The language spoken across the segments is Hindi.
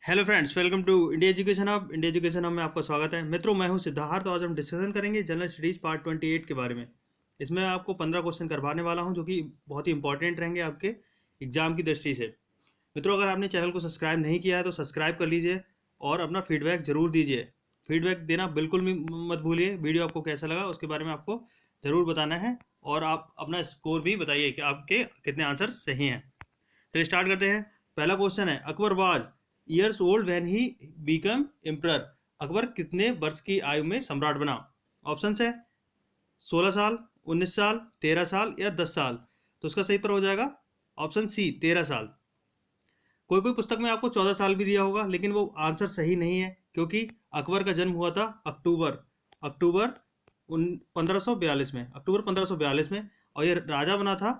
Hello friends, welcome to India education hub. India education hub में आपका स्वागत है। मित्रों, मैं हूं सिद्धार्थ। आज हम डिस्कशन करेंगे जनरल स्टडीज़ पार्ट 28 के बारे में। इसमें आपको 15 क्वेश्चन करवाने वाला हूं जो कि बहुत ही इंपॉर्टेंट रहेंगे आपके एग्जाम की दृष्टि से। मित्रों, अगर आपने चैनल को सब्सक्राइब नहीं किया है तो सब्सक्राइब कर लीजिए और अपना फीडबैक जरूर दीजिए। फीडबैक देना बिल्कुल भी मत भूलिए। वीडियो आपको कैसा लगा उसके बारे में आपको ज़रूर बताना है और आप अपना स्कोर भी बताइए कि आपके कितने आंसर सही हैं। चलिए स्टार्ट करते हैं। पहला क्वेश्चन है, Akbar was years old when he become emperor. Akbar कितने वर्ष की आयु में सम्राट बना? ऑप्शन है 16 साल, 19 साल, 13 साल या 10 साल। तो उसका सही उत्तर हो जाएगा ऑप्शन सी, 13 साल। कोई कोई पुस्तक में आपको 14 साल भी दिया होगा, लेकिन वो आंसर सही नहीं है क्योंकि अकबर का जन्म हुआ था अक्टूबर अक्टूबर 1542 में, अक्टूबर 1542 में, और ये राजा बना था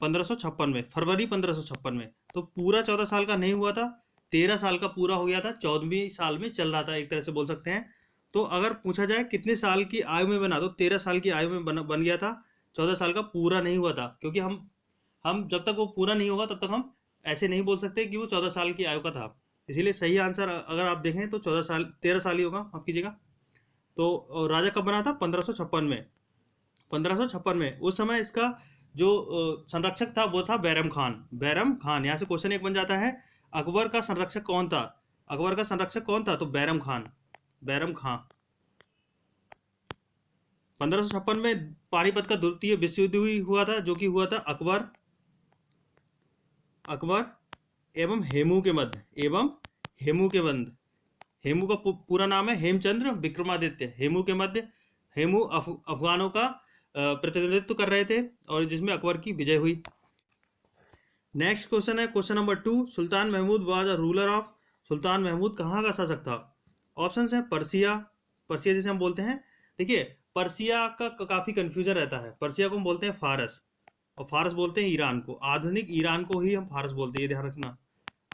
1556 में, फरवरी 1556 में। तो पूरा 14 साल का नहीं हुआ था, 13 साल का पूरा हो गया था, 14वीं साल में चल रहा था, एक तरह से बोल सकते हैं। तो अगर पूछा जाए कितने साल की आयु में बना, तो 13 साल की आयु में बन गया था। 14 साल का पूरा नहीं हुआ था क्योंकि हम जब तक वो पूरा नहीं होगा तब तक हम ऐसे नहीं बोल सकते कि वो 14 साल की आयु का था। इसीलिए सही आंसर अगर आप देखें तो 13 साल ही होगा, माफ कीजिएगा। तो राजा कब बना था? 1556 में। 1556 में उस समय इसका जो संरक्षक था वो था बैरम खान। बैरम खान, यहाँ से क्वेश्चन एक बन जाता है, अकबर का संरक्षक कौन था? अकबर का संरक्षक कौन था? तो बैरम खान, बैरम खां। 1556 में पानीपत का द्वितीय विश्व युद्ध हुआ था, जो कि हुआ था अकबर एवं हेमू के मध्य, एवं हेमू के मध्य। हेमू का पूरा नाम है हेमचंद्र विक्रमादित्य। हेमू के मध्य, हेमू अफगानों का प्रतिनिधित्व कर रहे थे और जिसमें अकबर की विजय हुई। नेक्स्ट क्वेश्चन है question number 2, Sultan Mahmud was a ruler of. Sultan Mahmud कहाँ का शासक था? ऑप्शन है पर्सिया, पर्सिया जिसे हम बोलते हैं। देखिए, पर्सिया का काफ़ी कन्फ्यूजन रहता है। पर्सिया को हम बोलते हैं फारस, और फारस बोलते हैं ईरान को। आधुनिक ईरान को ही हम फारस बोलते हैं, ये ध्यान रखना।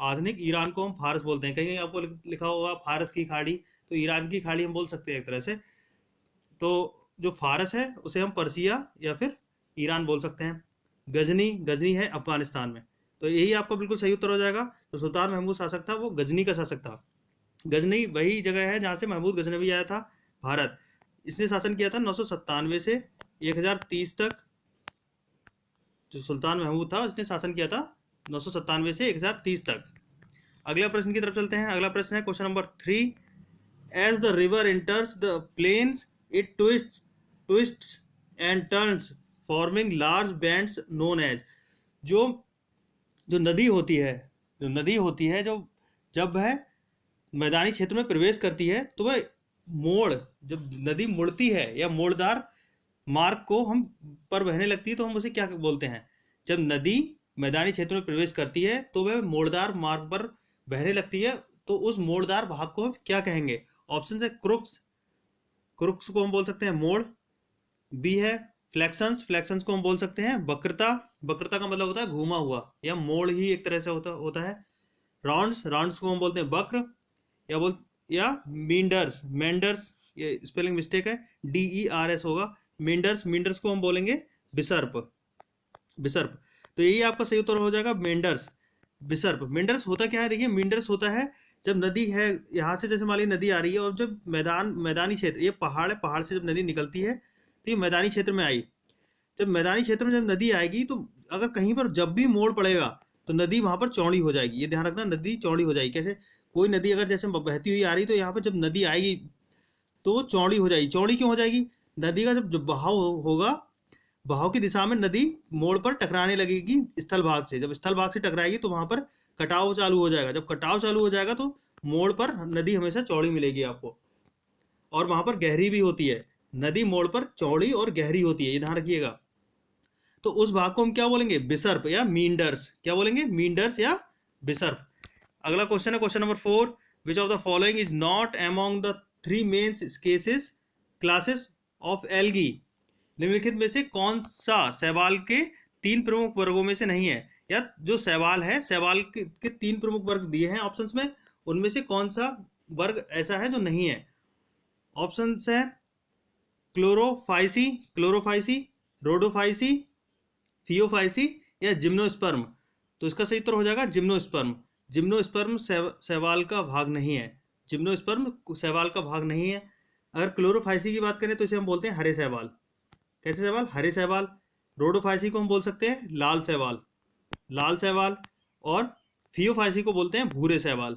आधुनिक ईरान को हम फारस बोलते हैं। कहीं आपको लिखा होगा फारस की खाड़ी, तो ईरान की खाड़ी हम बोल सकते हैं एक तरह से। तो जो फारस है उसे हम पर्सिया या फिर ईरान बोल सकते हैं। गजनी, गजनी है अफगानिस्तान में। तो यही आपका बिल्कुल सही उत्तर हो जाएगा। तो सुल्तान महमूद शासक था वो गजनी का शासक था। गजनी वही जगह है जहाँ से महमूद गजनवी आया था भारत। इसने शासन किया था 997 से 1030 तक। जो सुल्तान महमूद था उसने शासन किया था 997 से 1030 तक। अगला प्रश्न की तरफ चलते हैं। अगला प्रश्न है question number 3, as the river enters the plains it twists and turns forming large bends known as. जो जो नदी होती है, जो जब वह मैदानी क्षेत्र में प्रवेश करती है तो वह मोड़, जब नदी मुड़ती है या मोड़दार मार्ग को हम पर बहने लगती है तो हम उसे क्या बोलते हैं? जब नदी मैदानी क्षेत्र में प्रवेश करती है तो वह मोड़दार मार्ग पर बहने लगती है, तो उस मोड़दार भाग को हम क्या कहेंगे? ऑप्शन है क्रुक्स, क्रुक्स को हम बोल सकते हैं मोड़। बी है फ्लैक्शंस, फ्लैक्शंस को हम बोल सकते हैं वक्रता। वक्रता का मतलब होता है घूमा हुआ या मोड़ ही एक तरह से होता है। राउंड्स, राउंड्स को हम बोलते हैं वक्र या मींडर्स, मेंडर्स, ये स्पेलिंग मिस्टेक है, DERS होगा। मेंडर्स, मींडर्स को हम बोलेंगे बिसर्प, बिसर्प। तो यही आपका सही उत्तर हो जाएगा, मेंडर्स, बिसर्प। मेंडर्स होता क्या है? देखिए, मेंडर्स होता है जब नदी है, यहाँ से जैसे मान ली नदी आ रही है और जब मैदानी क्षेत्र, ये पहाड़ है, पहाड़ से जब नदी निकलती है तो ये मैदानी क्षेत्र में आई। जब मैदानी क्षेत्र में जब नदी आएगी तो अगर कहीं पर जब भी मोड़ पड़ेगा तो नदी वहाँ पर चौड़ी हो जाएगी। ये ध्यान रखना, नदी चौड़ी हो जाएगी। कैसे? कोई नदी अगर जैसे बहती हुई आ रही तो यहाँ पर जब नदी आएगी तो चौड़ी हो जाएगी। चौड़ी क्यों हो जाएगी? नदी का जब बहाव होगा, बहाव की दिशा में नदी मोड़ पर टकराने लगेगी स्थल भाग से। जब स्थल भाग से टकराएगी तो वहाँ पर कटाव चालू हो जाएगा। जब कटाव चालू हो जाएगा तो मोड़ पर नदी हमेशा चौड़ी मिलेगी आपको, और वहाँ पर गहरी भी होती है। नदी मोड़ पर चौड़ी और गहरी होती है, ये ध्यान रखिएगा। तो उस भाग को हम क्या बोलेंगे? बिसर्प या मींडर्स। क्या बोलेंगे? मींडर्स या बिसर्प। अगला क्वेश्चन है question number 4, which of the following is not among the 3 main cases classes of algae. निम्नलिखित में से कौन सा शैवाल के 3 प्रमुख वर्गों में से नहीं है? या जो शैवाल है, शैवाल के 3 प्रमुख वर्ग दिए हैं ऑप्शंस में, उनमें से कौन सा वर्ग ऐसा है जो नहीं है? ऑप्शंस है क्लोरोफाइसी, रोडोफाइसी, फियोफाइसी या जिम्नोस्पर्म। तो इसका सही उत्तर हो जाएगा जिम्नोस्पर्म। जिम्नोस्पर्म शैवाल का भाग नहीं है। जिम्नोस्पर्म शैवाल का भाग नहीं है। अगर क्लोरोफाइसी की बात करें तो इसे हम बोलते हैं हरे शैवाल। कैसे शैवाल? हरे शैवाल। रोडोफाइसी को हम बोल सकते हैं लाल शैवाल, लाल शैवाल। और फियोफाइसी को बोलते हैं भूरे शैवाल।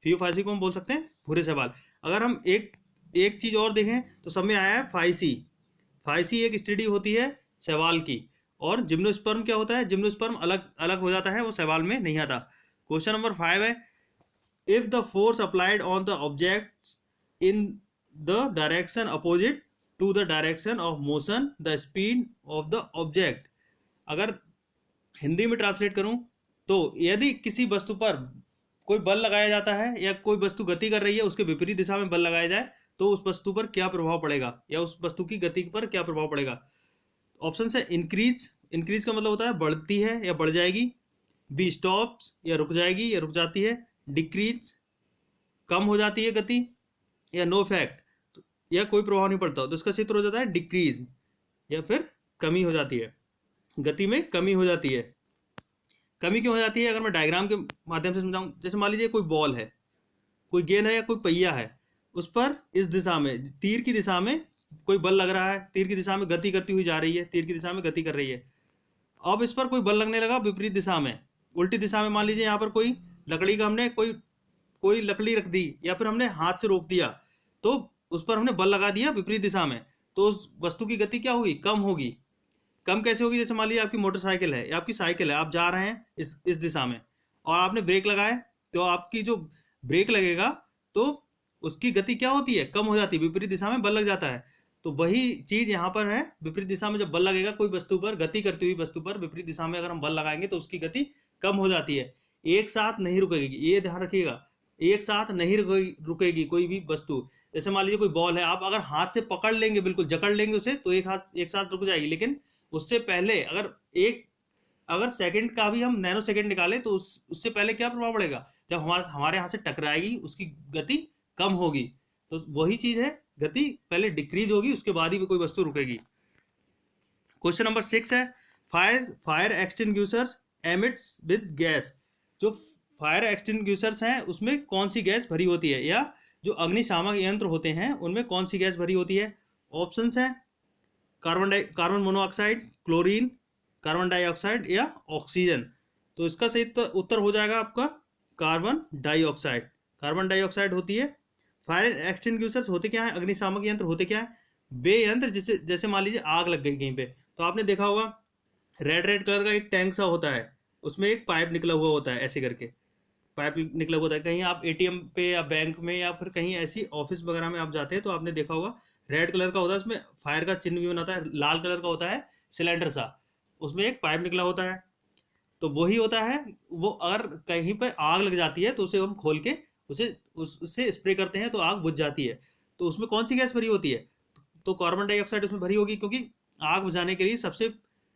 फियोफाइसी को हम बोल सकते हैं भूरे शैवाल। अगर हम एक एक चीज़ और देखें तो सब में आया है फाइसी। फाइसी एक स्टडी होती है शैवाल की। और जिम्नोस्पर्म क्या होता है? जिम्नोस्पर्म अलग अलग हो जाता है, वो शैवाल में नहीं आता। क्वेश्चन नंबर 5 है, if the force applied on the object in the direction opposite to the direction of motion the speed of the object. अगर हिंदी में ट्रांसलेट करूं तो यदि किसी वस्तु पर कोई बल लगाया जाता है या कोई वस्तु गति कर रही है, उसके विपरीत दिशा में बल लगाया जाए तो उस वस्तु पर क्या प्रभाव पड़ेगा या उस वस्तु की गति पर क्या प्रभाव पड़ेगा। ऑप्शन है इंक्रीज, इंक्रीज का मतलब होता है बढ़ती है या बढ़ जाएगी। बी स्टॉप्स या रुक जाएगी या रुक जाती है। डिक्रीज कम हो जाती है गति। या नो इफेक्ट या कोई प्रभाव नहीं पड़ता, तो इसका सूत्र हो जाता है डिक्रीज या फिर कमी हो जाती है, गति में कमी हो जाती है। कमी क्यों हो जाती है? अगर मैं डायग्राम के माध्यम से समझाऊं, जैसे मान लीजिए कोई बॉल है, कोई गेंद है या कोई पहिया है, उस पर इस दिशा में तीर की दिशा में कोई बल लग रहा है, तीर की दिशा में गति करती हुई जा रही है, तीर की दिशा में गति कर रही है। अब इस पर कोई बल लगने लगा विपरीत दिशा में, उल्टी दिशा में। मान लीजिए यहाँ पर कोई लकड़ी का हमने कोई लकड़ी रख दी या फिर हमने हाथ से रोक दिया, तो उस पर हमने बल लगा दिया विपरीत दिशा में, तो उस वस्तु की गति क्या होगी? कम होगी। कम कैसे होगी? जैसे मान लीजिए आपकी मोटरसाइकिल है या आपकी साइकिल है, आप जा रहे हैं इस दिशा में और आपने ब्रेक लगाए, तो आपकी जो ब्रेक लगेगा तो उसकी गति क्या होती है? कम हो जाती है, विपरीत दिशा में बल लग जाता है। तो वही चीज यहाँ पर है, विपरीत दिशा में जब बल लगेगा कोई वस्तु पर, गति करती हुई वस्तु पर विपरीत दिशा में अगर हम बल लगाएंगे तो उसकी गति कम हो जाती है, एक साथ नहीं रुकेगी। ये ध्यान रखिएगा, एक साथ नहीं रुकेगी कोई भी वस्तु। जैसे मान लीजिए कोई बॉल है, आप अगर हाथ से पकड़ लेंगे, बिल्कुल जकड़ लेंगे उसे, तो एक साथ रुक जाएगी। लेकिन उससे पहले अगर सेकंड का भी हम नैनो सेकंड निकाले तो उससे पहले क्या प्रभाव पड़ेगा? जब हमारे हाथ से टकराएगी उसकी गति कम होगी। तो वही चीज है, गति पहले डिक्रीज होगी, उसके बाद ही कोई वस्तु रुकेगी। क्वेश्चन नंबर 6 है, fire extinguishers emits with gas. जो फायर एक्सटिंग्विशर्स हैं उसमें कौन सी गैस भरी होती है, या जो अग्निशामक यंत्र होते हैं उनमें कौन सी गैस भरी होती है? ऑप्शंस हैं carbon monoxide, chlorine, carbon dioxide या ऑक्सीजन। तो इसका सही उत्तर हो जाएगा आपका कार्बन डाइऑक्साइड। कार्बन डाइऑक्साइड होती है। फायर एक्सटिंग्विशर्स होते क्या है? अग्निशामक यंत्र होते क्या है? वे यंत्र जैसे मान लीजिए आग लग गई कहीं पे, तो आपने देखा होगा रेड कलर का एक टैंक सा होता है, उसमें एक पाइप निकला हुआ होता है, ऐसे करके पाइप निकला हुआ होता है। कहीं आप एटीएम पे या बैंक में या फिर कहीं ऐसी ऑफिस वगैरह में आप जाते हैं तो आपने देखा होगा रेड कलर का होता है, उसमें फायर का चिन्ह भी बनाता है। लाल कलर का होता है सिलेंडर सा, उसमें एक पाइप निकला होता है, तो वही होता है। वो अगर कहीं पर आग लग जाती है तो उसे हम खोल के उससे स्प्रे करते हैं तो आग बुझ जाती है। तो उसमें कौन सी गैस भरी होती है? तो कार्बन डाइऑक्साइड उसमें भरी होगी, क्योंकि आग बुझाने के लिए सबसे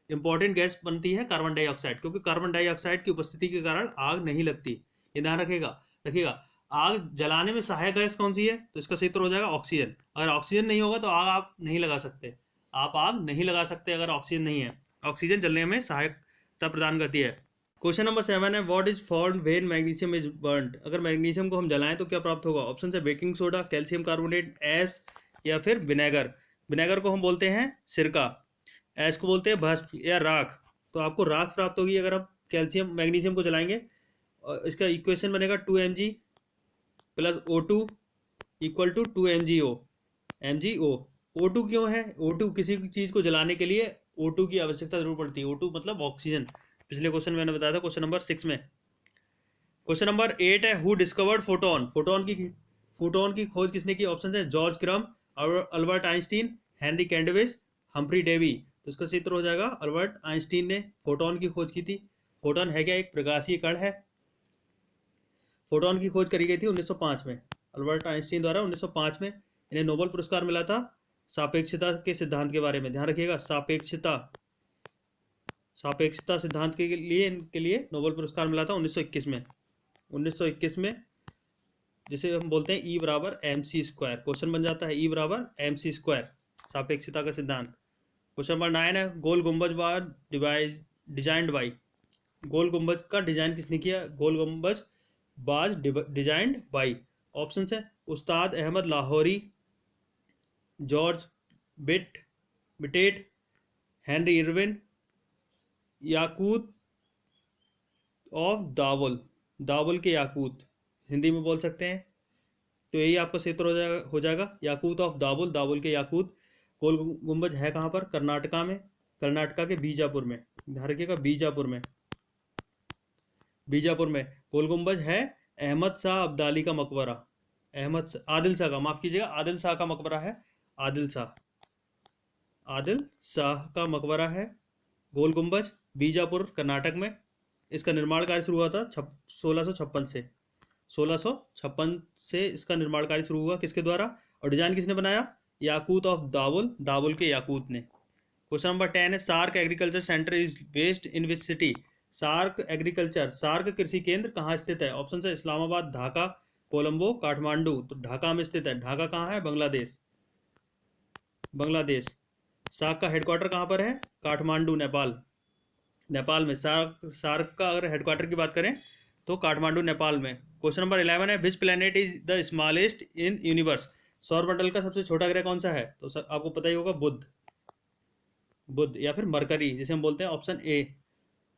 इंपॉर्टेंट गैस बनती है कार्बन डाइऑक्साइड, क्योंकि कार्बन डाइऑक्साइड की उपस्थिति के कारण आग नहीं लगती। ये ध्यान रखिएगा। आग जलाने में सहायक गैस कौन सी है? तो इसका सही उत्तर हो जाएगा ऑक्सीजन। अगर ऑक्सीजन नहीं होगा तो आग आप नहीं लगा सकते, आप आग नहीं लगा सकते अगर ऑक्सीजन नहीं है। ऑक्सीजन जलने में सहायता प्रदान करती है। क्वेश्चन नंबर 7 है, what is formed when magnesium is burned. अगर मैग्नीशियम को हम जलाएं तो क्या प्राप्त होगा? ऑप्शन है baking soda, calcium carbonate, S या फिर विनेगर। विनेगर को हम बोलते हैं सिरका, एस को बोलते हैं भस्म या राख। तो आपको राख प्राप्त होगी अगर आप मैग्नीशियम को जलाएंगे। और इसका इक्वेशन बनेगा 2Mg plus O2 equal to 2MgO। MgO O2 क्यों है? O2 किसी चीज को जलाने के लिए O2 की आवश्यकता जरूर पड़ती है। O2 मतलब ऑक्सीजन। पिछले क्वेश्चन में मैंने बताया था, क्वेश्चन नंबर 6 में। क्वेश्चन नंबर 8 है, हु डिस्कवर्ड फोटोन। फोटोन की खोज किसने की? ऑप्शन है George Crum, Albert Einstein, Henry Cavendish, Humphry Davy. तो इसका सही उत्तर हो जाएगा अल्बर्ट आइंस्टीन ने फोटोन की खोज की थी। फोटोन है क्या? एक प्रकाशीय कण है। फोटोन की खोज करी गई थी 1905 में, अल्बर्ट आइंस्टीन द्वारा 1905 में। इन्हें नोबेल पुरस्कार मिला था सापेक्षता के सिद्धांत के बारे में। ध्यान रखिएगा, सापेक्षता सिद्धांत के लिए नोबेल पुरस्कार मिला था 1921 में। 1921 में, जिसे हम बोलते हैं E बराबर mc²। क्वेश्चन बन जाता है E बराबर mc², सापेक्षता का सिद्धांत। क्वेश्चन नंबर 9 है, गोल गुंबज डिजाइंड बाई। गोल गुंबज का डिजाइन किसने किया? गोल गुंबज वाज डिजाइंड बाई। ऑप्शन है उस्ताद अहमद लाहौरी, जॉर्ज बिटेट, Henry Irwin, Yaqut of Dabul, Dabul के याकूत हिंदी में बोल सकते हैं। तो यही आपका सही उत्तर हो जाएगा याकूत ऑफ दावुल, दावुल के याकूत। गोल गुंबज है कहाँ पर? कर्नाटका में, कर्नाटका के बीजापुर में। ध्यान रखिएगा बीजापुर में, बीजापुर में गोल गुंबज है। अहमद शाह अब्दाली का मकबरा, आदिल शाह का, माफ कीजिएगा, आदिल शाह का मकबरा है। आदिल शाह का मकबरा है गोल गुंबज, बीजापुर कर्नाटक में। इसका निर्माण कार्य शुरू हुआ था 1656 से। 1656 से इसका निर्माण कार्य शुरू हुआ। किसके द्वारा? और डिजाइन किसने बनाया? याकूत ऑफ दावुल, दावुल के याकूत ने। क्वेश्चन नंबर 10 है SAARC agriculture centre is based in which city? SAARC कृषि केंद्र कहाँ स्थित है? ऑप्शन है इस्लामाबाद, ढाका, कोलंबो, काठमांडू। तो ढाका में स्थित है। ढाका कहाँ है? बांग्लादेश, बांग्लादेश। सार्क का हेडक्वार्टर कहाँ पर है? काठमांडू, नेपाल, नेपाल में। सार्क का अगर हेडक्वार्टर की बात करें तो काठमांडू, नेपाल में। क्वेश्चन नंबर 11 है which planet is the smallest in universe? सौरमंडल का सबसे छोटा ग्रह कौन सा है? तो आपको पता ही होगा बुध या फिर मरकरी जिसे हम बोलते हैं।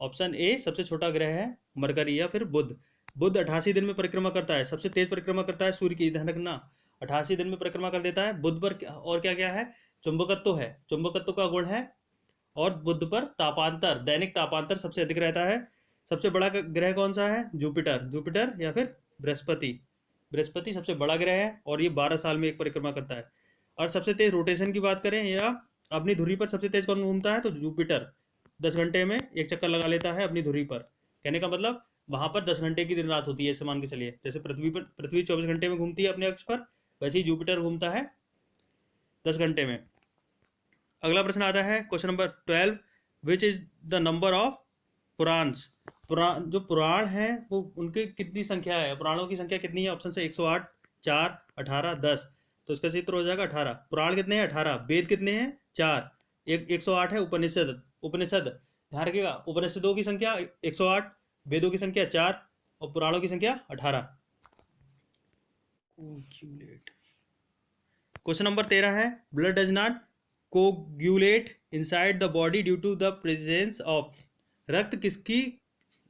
ऑप्शन ए सबसे छोटा ग्रह है मरकरी या फिर बुध। बुध 88 दिन में परिक्रमा करता है, सबसे तेज परिक्रमा करता है सूर्य की। ध्यान रखना 88 दिन में परिक्रमा कर देता है बुध पर। और क्या क्या है? चुंबकत्व है, चुंबकत्व का गुण है। और बुध पर तापांतर, दैनिक तापांतर सबसे अधिक रहता है। सबसे बड़ा ग्रह कौन सा है? जुपिटर या फिर बृहस्पति सबसे बड़ा ग्रह है और ये 12 साल में एक परिक्रमा करता है। और सबसे तेज रोटेशन की बात करें या अपनी धुरी पर सबसे तेज कौन घूमता है? तो जुपिटर 10 घंटे में एक चक्कर लगा लेता है अपनी धुरी पर। कहने का मतलब वहां पर 10 घंटे की दिन रात होती है, ऐसे मान के चलिए। जैसे पृथ्वी 24 घंटे में घूमती है अपने अक्ष पर, वैसे ही जुपिटर घूमता है 10 घंटे में। अगला प्रश्न आता है question number 12 which is the number of Puranas? जो पुराण है वो उनकी कितनी संख्या है? पुराणों की संख्या कितनी है? ऑप्शन से 108, 4, 18, 10। तो इसका सही उत्तर हो जाएगा 18। पुराण कितने हैं? 18। वेद कितने हैं? 4। 108 है उपनिषद। ध्यान रखिएगा उपनिषदों की संख्या 108, वेदों की संख्या 4 और पुराणों की संख्या 18। क्वेश्चन नंबर 13 है blood does not coagulate inside the body due to the presence of? रक्त किसकी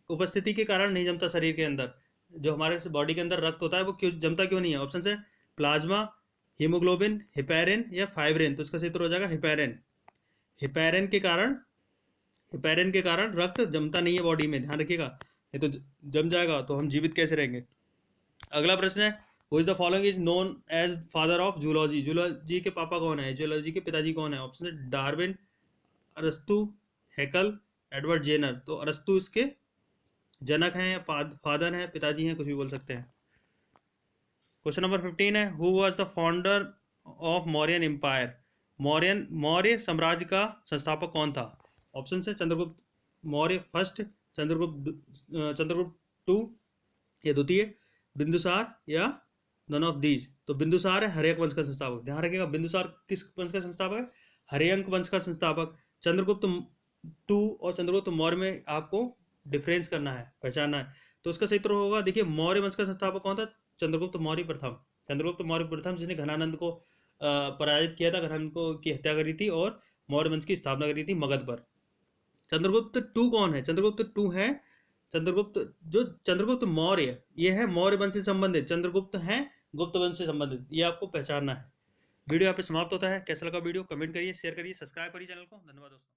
उपस्थिति के कारण नहीं जमता शरीर के अंदर? जो हमारे बॉडी के अंदर रक्त होता है वो क्यों जमता क्यों नहीं है? ऑप्शन है प्लाज्मा, हीमोग्लोबिन, हिपैरिन या फाइब्रिन। तो इसका सही उत्तर हो जाएगा हिपैरिन। हिपैरिन के कारण रक्त जमता नहीं है बॉडी में। ध्यान रखिएगा, ये तो जम जाएगा तो हम जीवित कैसे रहेंगे। अगला प्रश्न है who is the following is known as father of zoology? Zoology के पापा कौन है? जूलॉजी के पिताजी कौन है? ऑप्शन है डार्विन, अरस्तु, हैकल, एडवर्ड जेनर। तो अरस्तु इसके जनक हैं, फादर हैं, पिताजी हैं, कुछ भी बोल सकते हैं। क्वेश्चन नंबर 15 है who was the founder of Mauryan empire? Maurya साम्राज्य का संस्थापक कौन था? ऑप्शन है चंद्रगुप्त मौर्य फर्स्ट, चंद्रगुप्त 2 या द्वितीय, बिंदुसार या नन ऑफ दीज। तो बिंदुसार है हर्यक वंश का संस्थापक। ध्यान रखिएगा बिंदुसार किस वंश का संस्थापक है? हर्यंक वंश का संस्थापक। चंद्रगुप्त 2 और चंद्रगुप्त मौर्य में आपको डिफरेंस करना है, पहचानना है। तो उसका सही उत्तर होगा, देखिए मौर्य वंश का संस्थापक कौन था? चंद्रगुप्त मौर्य प्रथम जिसने घनानंद को पराजित किया था, घनानंद को की हत्या करी थी और मौर्य वंश की स्थापना करी थी मगध पर। चंद्रगुप्त 2 कौन है? चंद्रगुप्त 2 है चंद्रगुप्त मौर्य, ये है मौर्य वंश से संबंधित। चंद्रगुप्त हैं गुप्त वंश से संबंधित, ये आपको पहचानना है। वीडियो यहाँ पे समाप्त होता है। कैसा लगा वीडियो? कमेंट करिए, शेयर करिए, सब्सक्राइब करिए चैनल को। धन्यवाद दोस्तों।